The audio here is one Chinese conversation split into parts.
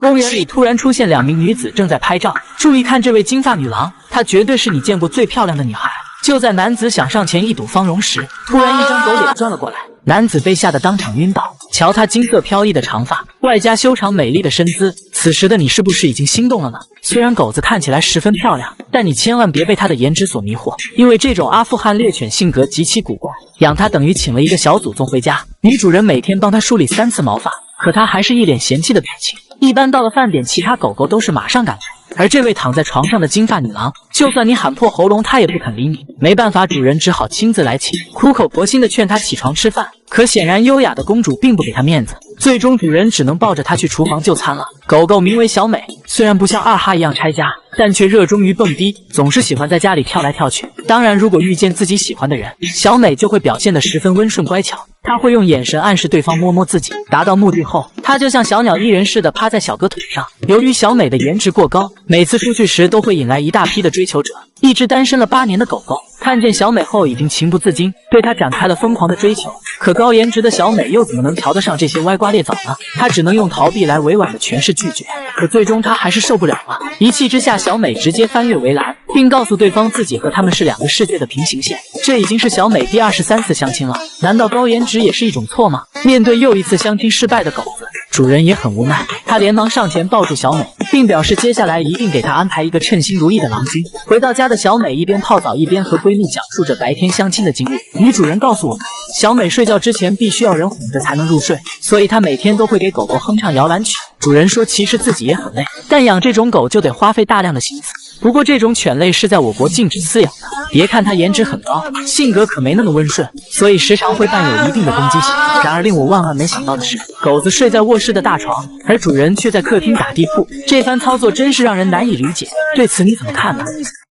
公园里突然出现2名女子正在拍照，注意看这位金发女郎，她绝对是你见过最漂亮的女孩。就在男子想上前一睹芳容时，突然一张狗脸钻了过来，男子被吓得当场晕倒。瞧她金色飘逸的长发，外加修长美丽的身姿，此时的你是不是已经心动了呢？虽然狗子看起来十分漂亮，但你千万别被她的颜值所迷惑，因为这种阿富汗猎犬性格极其古怪，养它等于请了一个小祖宗回家。女主人每天帮它梳理3次毛发，可它还是一脸嫌弃的表情。一般到了饭点，其他狗狗都是马上赶来，而这位躺在床上的金发女郎，就算你喊破喉咙，她也不肯理你。没办法，主人只好亲自来请，苦口婆心的劝她起床吃饭。可显然优雅的公主并不给她面子，最终主人只能抱着她去厨房就餐了。狗狗名为小美，虽然不像二哈一样拆家，但却热衷于蹦迪，总是喜欢在家里跳来跳去。当然，如果遇见自己喜欢的人，小美就会表现得十分温顺乖巧。她会用眼神暗示对方摸摸自己，达到目的后，她就像小鸟依人似的趴在小哥腿上。由于小美的颜值过高，每次出去时都会引来一大批的追求者。一只单身了8年的狗狗看见小美后，已经情不自禁对她展开了疯狂的追求。可高颜值的小美又怎么能瞧得上这些歪瓜裂枣呢？她只能用逃避来委婉的诠释拒绝。可最终她还是受不了了，一气之下，小美直接翻越围栏，并告诉对方自己和他们是2个世界的平行线。这已经是小美第23次相亲了，难道高颜值也是一种错吗？面对又一次相亲失败的狗子，主人也很无奈，他连忙上前抱住小美，并表示接下来一定给她安排一个称心如意的郎君。回到家的小美一边泡澡一边和闺蜜讲述着白天相亲的经历。女主人告诉我们，小美睡觉之前必须要人哄着才能入睡，所以她每天都会给狗狗哼唱摇篮曲。主人说其实自己也很累，但养这种狗就得花费大量的心思。不过这种犬类是在我国禁止饲养的，别看它颜值很高，性格可没那么温顺，所以时常会伴有一定的攻击性。然而令我万万没想到的是，狗子睡在卧室的大床，而主人却在客厅打地铺，这番操作真是让人难以理解。对此你怎么看呢？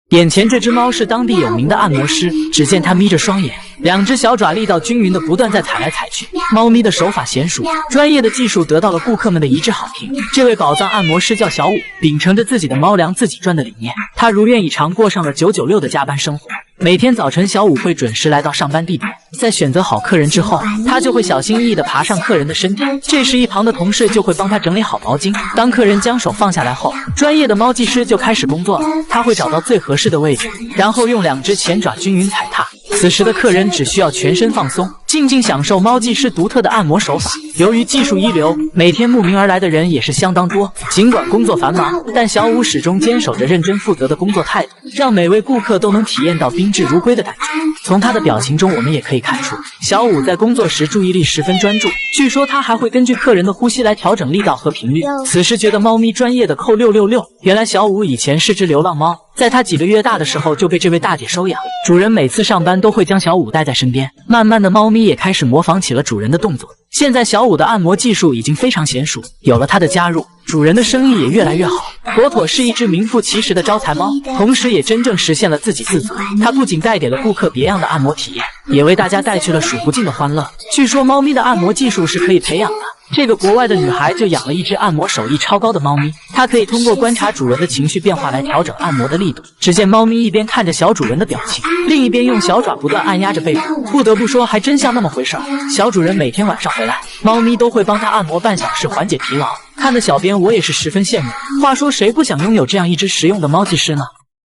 眼前这只猫是当地有名的按摩师，只见它眯着双眼，2只小爪力道均匀的不断在踩来踩去。猫咪的手法娴熟，专业的技术得到了顾客们的一致好评。这位宝藏按摩师叫小五，秉承着自己的猫粮自己赚的理念，他如愿以偿过上了996的加班生活。每天早晨，小五会准时来到上班地点，在选择好客人之后，他就会小心翼翼地爬上客人的身体。这时，一旁的同事就会帮他整理好毛巾。当客人将手放下来后，专业的猫技师就开始工作了。他会找到最合适的位置，然后用2只前爪均匀踩踏。此时的客人只需要全身放松，静静享受猫技师独特的按摩手法。由于技术一流，每天慕名而来的人也是相当多。尽管工作繁忙，但小五始终坚守着认真负责的工作态度，让每位顾客都能体验到宾至如归的感觉。从他的表情中，我们也可以看出，小五在工作时注意力十分专注。据说他还会根据客人的呼吸来调整力道和频率。此时觉得猫咪专业的扣666。原来小五以前是只流浪猫，在他几个月大的时候就被这位大姐收养。主人每次上班都会将小五带在身边，慢慢的猫咪也开始模仿起了主人的动作。现在小五的按摩技术已经非常娴熟，有了他的加入，主人的生意也越来越好，妥妥是一只名副其实的招财猫，同时也真正实现了自给自足。它不仅带给了顾客别样的按摩体验，也为大家带去了数不尽的欢乐。据说猫咪的按摩技术是可以培养的，这个国外的女孩就养了一只按摩手艺超高的猫咪，她可以通过观察主人的情绪变化来调整按摩的力度。只见猫咪一边看着小主人的表情，另一边用小爪不断按压着背部，不得不说还真像那么回事儿。小主人每天晚上回来，猫咪都会帮他按摩半小时缓解疲劳，看得小编我也是十分羡慕。话说谁不想拥有这样一只实用的猫技师呢？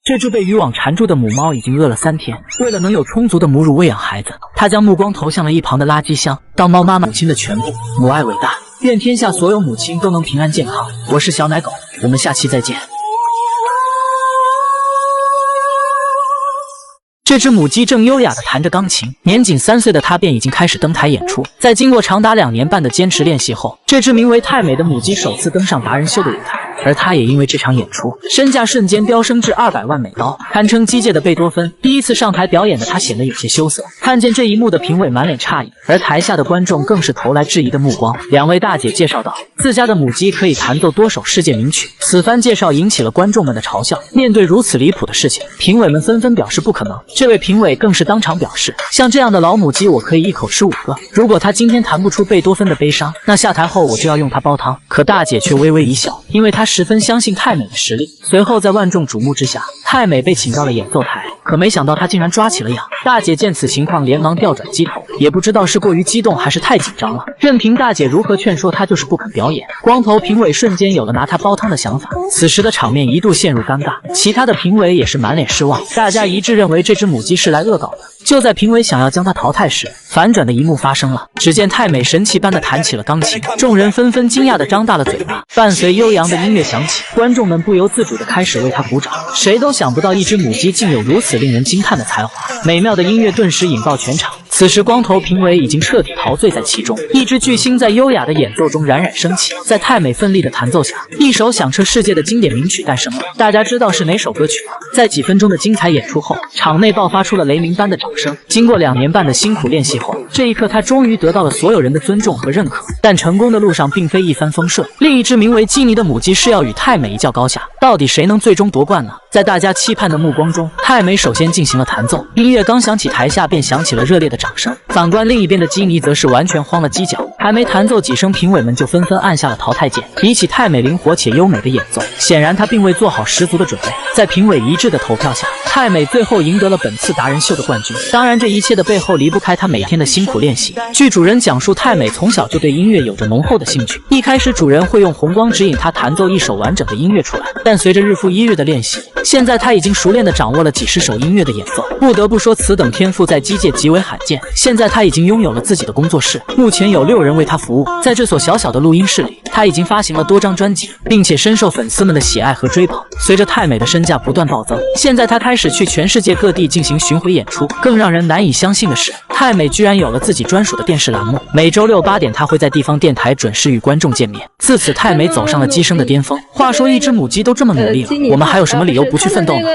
这只被渔网缠住的母猫已经饿了3天，为了能有充足的母乳喂养孩子，它将目光投向了一旁的垃圾箱。当猫妈妈母亲的全部，母爱伟大，愿天下所有母亲都能平安健康。我是小奶狗，我们下期再见。这只母鸡正优雅地弹着钢琴，年仅3岁的它便已经开始登台演出。在经过长达2年半的坚持练习后，这只名为太美的母鸡首次登上达人秀的舞台。而他也因为这场演出，身价瞬间飙升至200万美刀，堪称机界的贝多芬。第一次上台表演的他显得有些羞涩，看见这一幕的评委满脸诧异，而台下的观众更是投来质疑的目光。2位大姐介绍道，自家的母鸡可以弹奏多首世界名曲。此番介绍引起了观众们的嘲笑。面对如此离谱的事情，评委们纷纷表示不可能。这位评委更是当场表示，像这样的老母鸡我可以一口吃5个，如果他今天弹不出贝多芬的悲伤，那下台后我就要用它煲汤。可大姐却微微一笑，因为她十分相信太美的实力。随后在万众瞩目之下，太美被请到了演奏台。可没想到他竟然抓起了痒。大姐见此情况，连忙调转机头，也不知道是过于激动还是太紧张了，任凭大姐如何劝说，他就是不肯表演。光头评委瞬间有了拿他煲汤的想法，此时的场面一度陷入尴尬，其他的评委也是满脸失望，大家一致认为这只母鸡是来恶搞的。就在评委想要将它淘汰时，反转的一幕发生了。只见太美神奇般的弹起了钢琴，众人纷纷惊讶的张大了嘴巴。伴随悠扬的音乐响起，观众们不由自主的开始为她鼓掌。谁都想不到一只母鸡竟有如此令人惊叹的才华，美妙的音乐顿时引爆全场。此时光头评委已经彻底陶醉在其中，一只巨星在优雅的演奏中冉冉升起。在太美奋力的弹奏下，一首响彻世界的经典名曲诞生了。大家知道是哪首歌曲吗？在几分钟的精彩演出后，场内爆发出了雷鸣般的掌声。经过2年半的辛苦练习后，这一刻他终于得到了所有人的尊重和认可。但成功的路上并非一帆风顺，另一只名为基尼的母鸡是要与太美一较高下，到底谁能最终夺冠呢？在大家期盼的目光中，太美首先进行了弹奏，音乐刚响起，台下便响起了热烈的掌声。反观另一边的基尼则是完全慌了鸡脚，还没弹奏几声，评委们就纷纷按下了淘汰键。比起太美灵活且优美的演奏，显然她并未做好十足的准备。在评委一致的投票下，太美最后赢得了本次达人秀的冠军。当然，这一切的背后离不开她每天的辛苦练习。据主人讲述，太美从小就对音乐有着浓厚的兴趣。一开始，主人会用红光指引她弹奏一首完整的音乐出来，但随着日复一日的练习，现在她已经熟练地掌握了几十首音乐的演奏。不得不说，此等天赋在机界极为罕见。现在她已经拥有了自己的工作室，目前有6人为她服务。在这所小小的录音室里，她已经发行了多张专辑，并且深受粉丝们的喜爱和追捧。随着太美的身价不断暴增，现在她开始去全世界各地进行巡回演出。更让人难以相信的是，太美居然有了自己专属的电视栏目，每周6、8点，她会在地方电台准时与观众见面。自此，太美走上了鸡生的巅峰。话说，一只母鸡都这么努力了，我们还有什么理由不去奋斗呢？